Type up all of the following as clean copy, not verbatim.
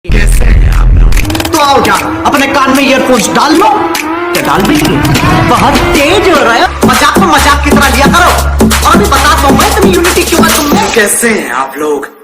कैसे हैं आप लोग? तो आओ क्या अपने कान में ईयरफोन्स डाल लो। क्या डाल भी बहुत तेज हो रहा है। मजाक को मजाक की तरह लिया करो। और अभी बताता हूँ मैं इतनी यूनिटी क्यों है तुम में। कैसे हैं आप लोग?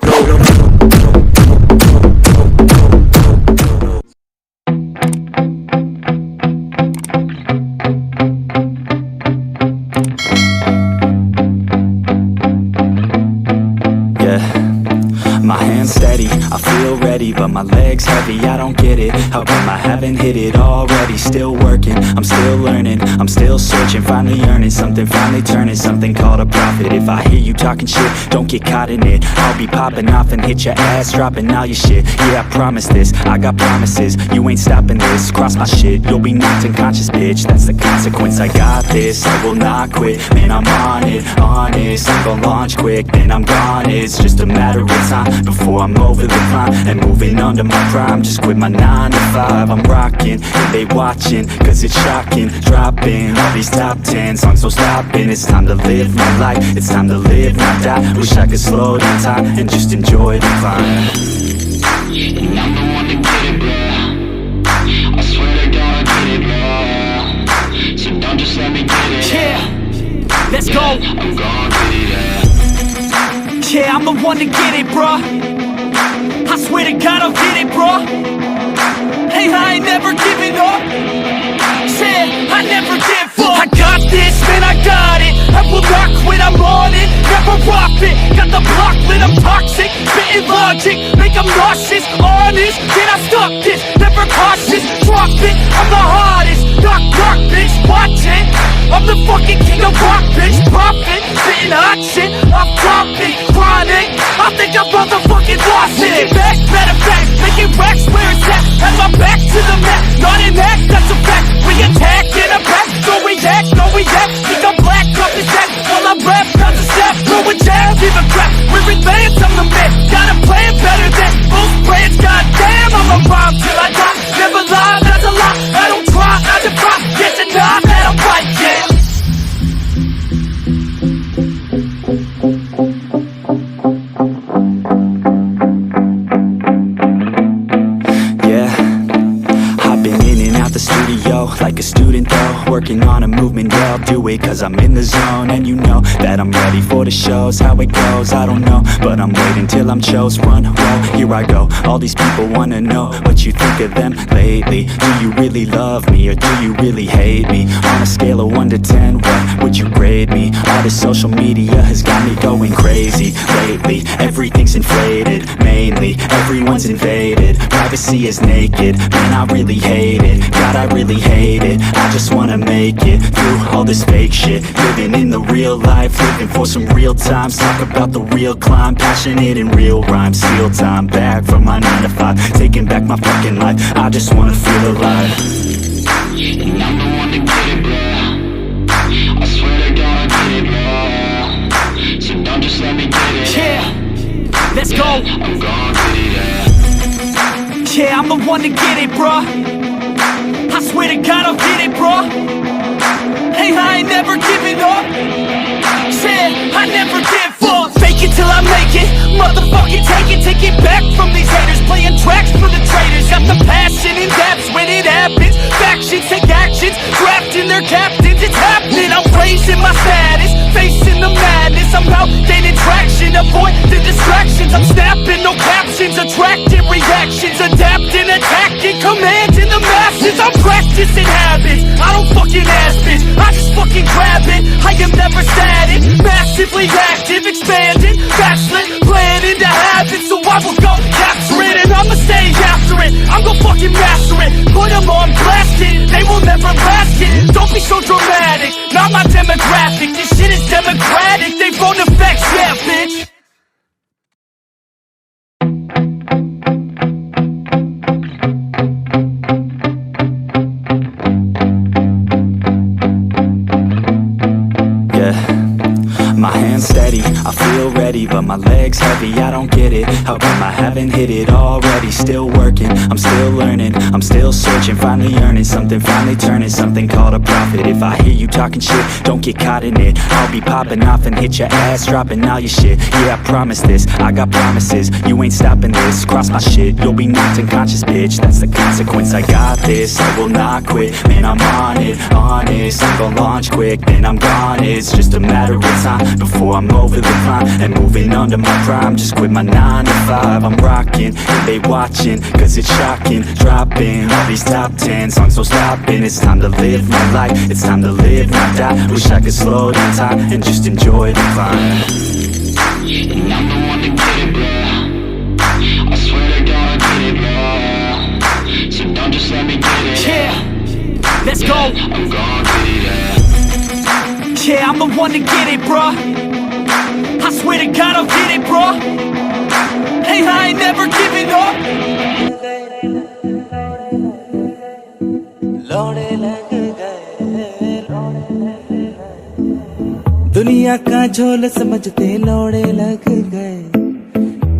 My hands steady, I feel ready, but my legs heavy, I don't get it. How come I haven't hit it already? Still working, I'm still learning, I'm still searching, finally earning something, finally turning something called a profit. If I hear you talking shit, don't get caught in it. I'll be popping off and hit your ass, dropping all your shit. Yeah, I promise this, I got promises, you ain't stopping this. Cross my shit, you'll be knocked unconscious, bitch. That's the consequence, I got this, I will not quit. Man, I'm on it, honest, I'm gon' launch quick, then I'm gone. It's just a matter of time before I'm over the climb and moving under my prime. Just quit my 9 to 5, I'm rocking and they watching, cause it's shocking. Dropping all these top 10 songs, so stopping. It's time to live my life, it's time to live, not die. Wish I could slow down time and just enjoy the climb. And I'm the one to get it, bro. I swear to God I get it, bro. So don't just let me get it. Yeah, let's go. I'm gon' get it, yeah. Yeah, I'm the one to get it, bruh. I swear to God I'll get it, bruh. Hey, I ain't never giving up. Yeah, I never give up. I got this, man, I got it. I will not quit, I'm on it. Never rock it. Got the block lit, I'm toxic. Spitting logic, make them nauseous. Honest, can I stop this? Never cautious, drop it. I'm the hottest. Knock, knock, bitch, watch it. I'm the fucking king of rock, bitch. Poppin', spitting hot shit. I'm topic, chronic. I think I'm motherfucking lost it. Back, better fact, making racks where it's at. Have my back to the mat, not an act, that's a fact. We attack in a pack, so we act, no we act. Think I'm black, up his neck, while I rap, not the step. Throwing jabs, give a crap. We're advanced, I'm the man. Got a plan better than most brands. Goddamn, I'm a rhyme till I die. Never lie, that's a lie. I don't try, I defy. Get to die, that I'm right, yeah. The studio, like a student though, working on a movement, yeah, I'll do it cause I'm in the zone. And you know that I'm ready for the shows. How it goes, I don't know, but I'm waiting till I'm chose. Front row, here I go. All these people wanna know what you think of them lately. Do you really love me or do you really hate me? On a scale of 1 to 10, what would you grade me? All this social media has got me going crazy lately. Everything's inflated, mainly everyone's invaded. Privacy is naked, man, I really hate it. God, I really hate it. I just wanna make it through all this fake shit. Living in the real life, living for some real times. Talk about the real climb, passionate in real rhymes. Steal time back from my 9 to 5, taking back my fucking life. I just wanna feel alive. And I'm the one to get it, bro. I swear to God I get it, bro. So don't just let me get it. Yeah, let's go. I'm gon' get it, yeah. Yeah, I'm the one to get it, bruh. I swear to God I'll get it, bruh. Hey, I ain't never giving up. Yeah, I never give up. Fake it till I make it. Motherfucking take it back from these haters. Playing tracks for the traitors. Got the passion in depths when it happens. Factions take actions, drafting their captains. It's happening, I'm raising my status. Facing the madness, I'm out gaining traction. Avoid the distractions, I'm snapping, no captions. Attracting reactions, adapting, attacking, commanding the masses. I'm practicing habits, I don't fucking ask bitch. I just fucking grab it, I am never static. Massively active, expanding, backslid, planning to have it. So I will go capture it and I'ma stay after it. I'm gon' fucking master it, put them on blast it. They will never last it, don't be so dramatic. Not my demographic, this shit is democratic. They phone effects, yeah bitch. My hands steady, I feel ready, but my legs heavy, I don't get it? How come I haven't hit it already? Still working, I'm still learning, I'm still searching, finally earning something, finally turning something called a profit. If I hear you talking shit, don't get caught in it. I'll be popping off and hit your ass, dropping all your shit. Yeah, I promise this, I got promises. You ain't stopping this, cross my shit, you'll be knocked unconscious, bitch. That's the consequence, I got this, I will not quit. Man, I'm on it, honest, I'm gon' launch quick, then I'm gone. It's just a matter of time before I'm over the climb and moving under my prime. Just quit my 9 to 5, I'm rocking, and they watching, cause it's shocking. Dropping all these top 10 songs, so stopping. It's time to live my life, it's time to live, not die. Wish I could slow down time and just enjoy the climb. And I'm the one to get it, bro. I swear to God I get it, bro. So don't just let me get it. Yeah, let's go. I'm gon' get it, yeah. Yeah, I'm the one to get it, bruh. I swear to God I'll get it, bruh. Hey, I ain't never giving up. दुनिया का झोल समझते लोड़े लग गए,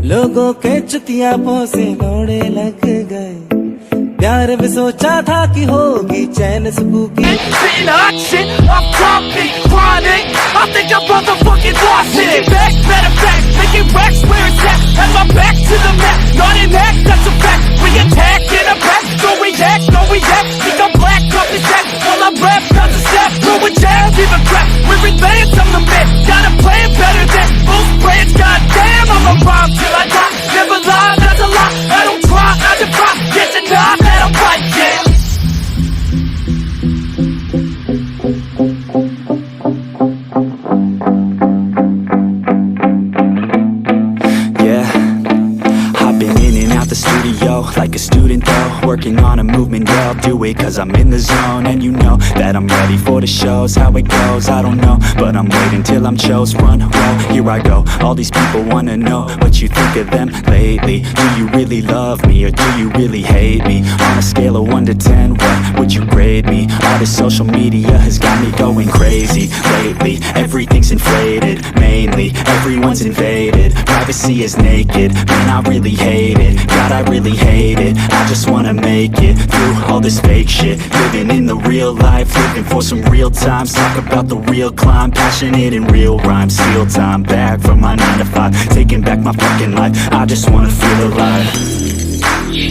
लोगों के चुतियापों से लोड़े लग गए। प्यार में सोचा था कि होगी चैन सुकून की। Spitting hot shit, I'm dropping, chronic. I think I'm motherfucking lost it. Making back, better back, making racks where it's at. Have my back to the map, not an act, that's a fact. We attack in a back, don't react, no react. Think I'm black, off his back, while I rap, not to step. Throw a jab, give a crap, we're advanced, I'm the man. Got a plan better than most brands, goddamn. I'm a rhyme till I die, never lie, that's a lie. I don't try, I defy, get denied that I'm right, yeah. Like a student though, working on a movement, yeah, I'll do it cause I'm in the zone. And you know that I'm ready for the shows. How it goes, I don't know, but I'm waiting till I'm chose. Front row, here I go. All these people wanna know what you think of them lately. Do you really love me or do you really hate me? On a scale of 1 to 10, what would you grade me? All this social media has got me going crazy lately. Everything's inflated, mainly everyone's invaded. Privacy is naked, man, I really hate it. God, I really hate it. I just wanna make it through all this fake shit. Living in the real life, living for some real times. Talk about the real climb, passionate in real rhymes. Steal time back from my 9 to 5, taking back my fucking life. I just wanna feel alive.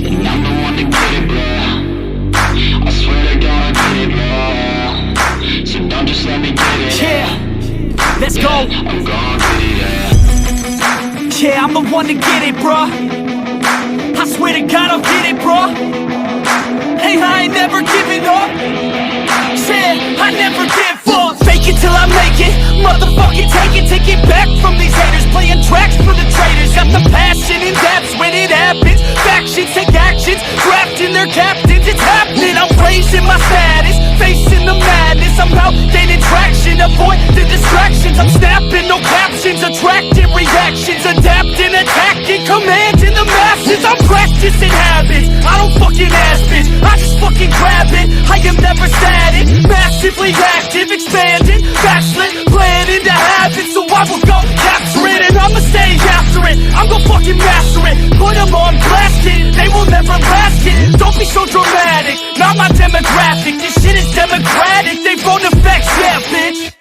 And I'm the one to get it, bro. I swear to God I get it, bro. So don't just let me get it. Yeah, let's go. I'm gon' get it, yeah. Yeah, I'm the one to get it, bruh. I swear to God I'll get it, bruh. Hey, I ain't never giving up. Said I never give up. Fake it till I make it. Motherfucking take it back from these haters. Playing tracks for the traitors. Got the passion in depths when it happens. Factions take actions, drafting their captains. It's happening. I'm raising my status, facing the madness. I'm out gaining traction, avoid the distractions. I'm snapping, no captions, attracting reactions, adapting, attacking, commanding the masses. I'm practicing habits, I don't fucking ask bitch, I just fucking grab it. I am never static, massively active, expanding, backslid, planning to have it. So I will go capture it and I'ma stay after it. I'm gon' fucking master it, put them on blast it. They will never last it, don't be so dramatic. Not my demographic, this shit is democratic. They vote effects, yeah bitch.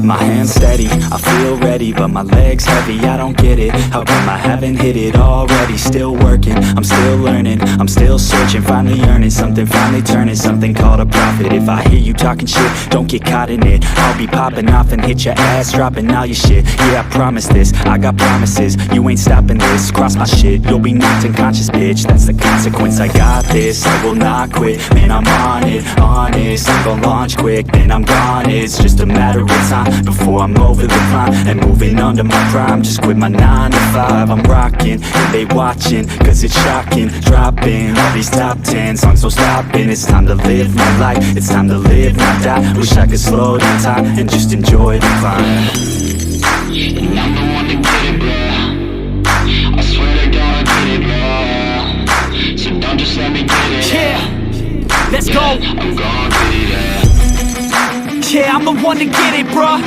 My hands steady, I feel ready, but my legs heavy, I don't get it. How come I haven't hit it already? Still working, I'm still learning, I'm still searching, finally earning something, finally turning something called a profit. If I hear you talking shit, don't get caught in it. I'll be popping off and hit your ass, dropping all your shit. Yeah, I promise this, I got promises. You ain't stopping this, cross my shit, you'll be knocked unconscious, bitch. That's the consequence, I got this, I will not quit. Man, I'm on it, honest, I'm gon' launch quick, then I'm gone. It's just a matter of time before I'm over the climb and moving under my prime. Just quit my 9 to 5, I'm rocking, and they watching, cause it's shocking. Dropping all these top 10 songs, so stopping. It's time to live my life, it's time to live, not die. Wish I could slow down time and just enjoy the climb. And I'm the one to get it, bro. I swear to God I get it, bro. So don't just let me get it. Yeah, let's go. I'm gon' get it, yeah. Yeah, I'm the one to get it, bruh.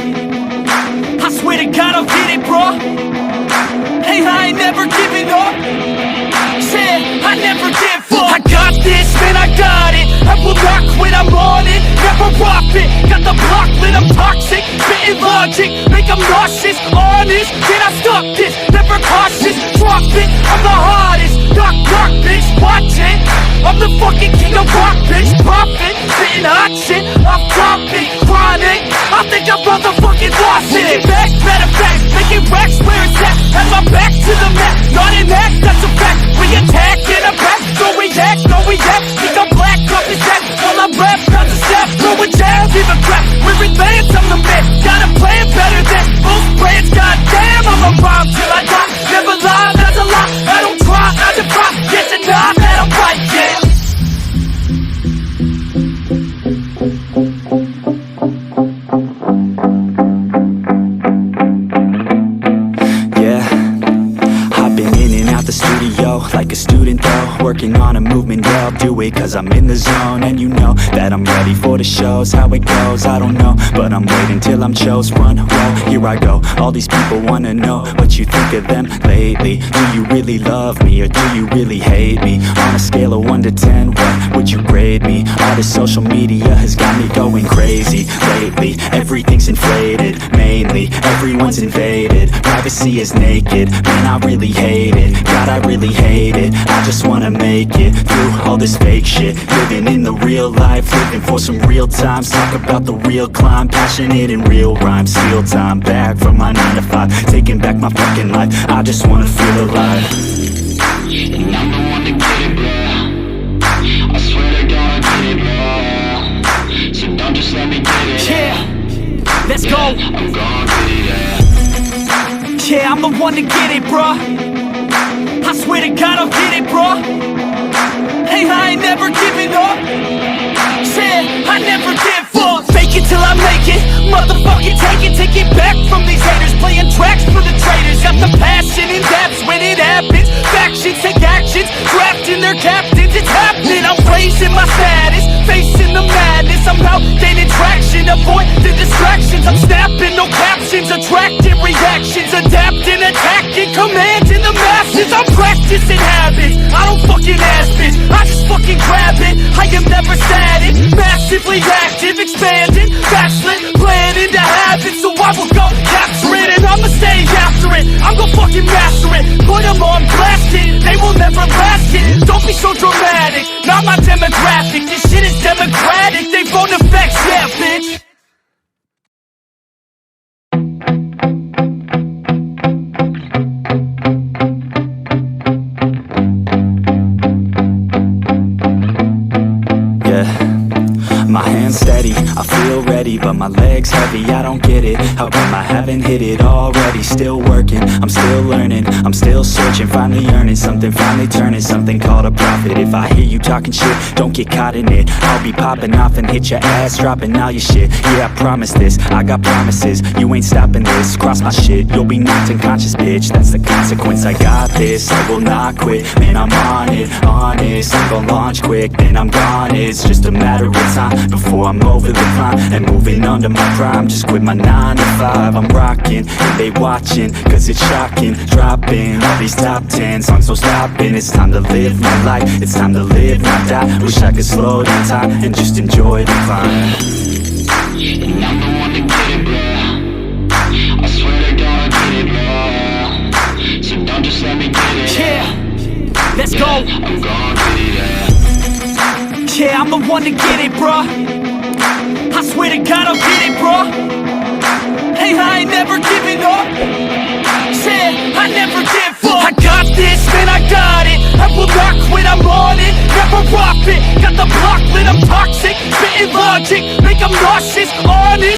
I swear to God I'll get it, bruh. Hey, I ain't never giving up. Yeah, I never give up. I got this, man, I got it. I will not quit, I'm on it. Never rock it. Got the block lit, I'm toxic. Spitting logic, make them nauseous. Honest, can I stop this? Never cautious, drop it. I'm the hardest. Knock, knock, bitch, watch it. I'm the fucking king of rock, bitch. Profit, spitting hot shit. Off topic, chronic. I think I'm motherfucking lost it. Making back, matter of fact, making racks where it's at. Have my back to the mat, not an act, that's a fact. We attack in a back, no react, no react. Think I'm black, up his back. While I rap, not to step, throwing jabs, give a crap. We're advanced, I'm the man. Got a plan better than most brands. Goddamn, I'm a rhyme till I die. Never lie, that's a lie. I don't try, I defy. Get to nod, that I'm right, yeah. The studio like a student though, working on a movement, yeah, I'll do it cause I'm in the zone. And you know that I'm ready for the shows. How it goes, I don't know, but I'm waiting till I'm chose. Run, roll, here I go. All these people wanna know what you think of them lately. Do you really love me or do you really hate me? On a scale of 1 to 10, what would you grade me? All this social media has got me going crazy lately. Everything's inflated, mainly everyone's invaded. Privacy is naked, man, I really hate it. God, I really hate it. I just wanna make it through all this fake shit. Living in the real life, looking for some real times. Talk about the real climb, passionate in real rhymes. Steal time back from my 9 to 5, taking back my fucking life. I just wanna feel alive. And I'm the one to get it, bruh. I swear to God I'll get it, bruh. So don't just let me get it. Yeah, let's go. I'm gon' get it, yeah. Yeah, I'm the one to get it, bruh. I swear to God I'll get it, bruh. Hey, I ain't never giving up. Yeah, I never give up. Fake it till I make it. Motherfucking take it back from these haters. Playing tracks for the traitors. Got the passion in depths when it happens. Factions take actions, drafting their captains. It's happening, I'm raising my status. Facing the madness, I'm out gaining traction. Avoid the distractions, I'm snapping, no captions. Attracting reactions, adapting, attacking, commanding the masses. I'm practicing habits, I don't fucking ask bitch. I just fucking grab it, I am never static. Massively active, expanding, backslid, planning to have it. So I will go capture it and I'ma stay after it. I'm gon' fucking master it, put them on blast it. They will never last it, don't be so dramatic. Not my demographic, this shit is democratic. They phone effects, yeah bitch. My hands steady, I feel ready, but my legs heavy, I don't get it. How come I haven't hit it already? Still working, I'm still learning, I'm still searching, finally earning something, finally turning something called a profit. If I hear you talking shit, don't get caught in it. I'll be popping off and hit your ass, dropping all your shit. Yeah, I promise this, I got promises, you ain't stopping this. Cross my shit, you'll be knocked unconscious, bitch. That's the consequence, I got this, I will not quit. Man, I'm on it, honest, I'm gon' launch quick, then I'm gone. It's just a matter of time before I'm over the climb and moving under my prime. Just quit my 9 to 5, I'm rocking and they watching, cause it's shocking. Dropping all these top 10 songs, so stopping. It's time to live my life, it's time to live, not die. Wish I could slow down time and just enjoy the climb. And I'm the one to get it, bruh. I swear to God I'll get it, bruh. So don't just let me get it. Yeah, let's go. I'm gon' get it, yeah. Yeah, I'm the one to get it, bruh. I swear to God I'll get it, bruh. Hey, I ain't never giving up. Yeah, I never give up. I got this, man, I got it. I will not quit, I'm on it. Never rock it. Got the block lit, I'm toxic. Spitting logic, make them nauseous. Honest.